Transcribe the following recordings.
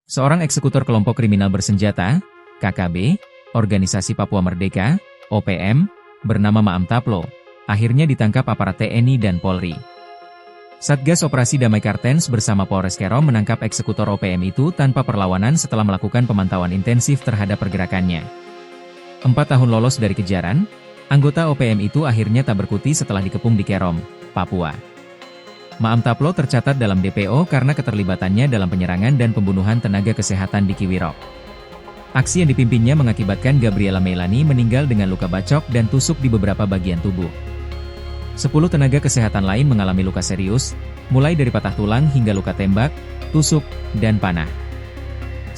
Seorang eksekutor kelompok kriminal bersenjata, KKB, Organisasi Papua Merdeka, OPM, bernama Maam Taplo, akhirnya ditangkap aparat TNI dan Polri. Satgas Operasi Damai Kartens bersama Polres Kerom menangkap eksekutor OPM itu tanpa perlawanan setelah melakukan pemantauan intensif terhadap pergerakannya. 4 tahun lolos dari kejaran, anggota OPM itu akhirnya tak berkuti setelah dikepung di Kerom, Papua. Maam Taplo tercatat dalam DPO karena keterlibatannya dalam penyerangan dan pembunuhan tenaga kesehatan di Kiwirok. Aksi yang dipimpinnya mengakibatkan Gabriela Meilani meninggal dengan luka bacok dan tusuk di beberapa bagian tubuh. 10 tenaga kesehatan lain mengalami luka serius, mulai dari patah tulang hingga luka tembak, tusuk, dan panah.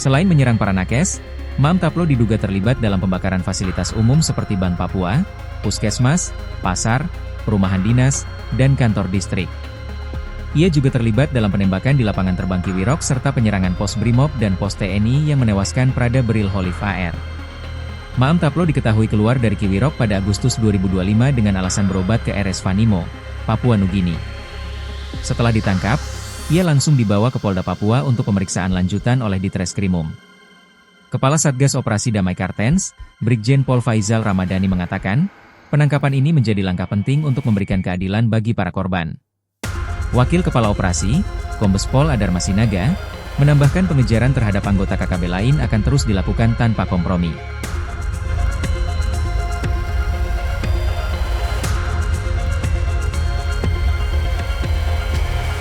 Selain menyerang para nakes, Maam Taplo diduga terlibat dalam pembakaran fasilitas umum seperti Bank Papua, puskesmas, pasar, perumahan dinas, dan kantor distrik. Ia juga terlibat dalam penembakan di lapangan terbang Kiwirok serta penyerangan pos Brimob dan pos TNI yang menewaskan Prada Beril Holif AR. Maam Taplo diketahui keluar dari Kiwirok pada Agustus 2025 dengan alasan berobat ke RS Vanimo, Papua Nugini. Setelah ditangkap, ia langsung dibawa ke Polda Papua untuk pemeriksaan lanjutan oleh Ditreskrimum. Kepala Satgas Operasi Damai Kartens, Brigjen Pol Faizal Ramadhani mengatakan, penangkapan ini menjadi langkah penting untuk memberikan keadilan bagi para korban. Wakil Kepala Operasi, Kombes Pol Adar Masinaga, menambahkan pengejaran terhadap anggota KKB lain akan terus dilakukan tanpa kompromi.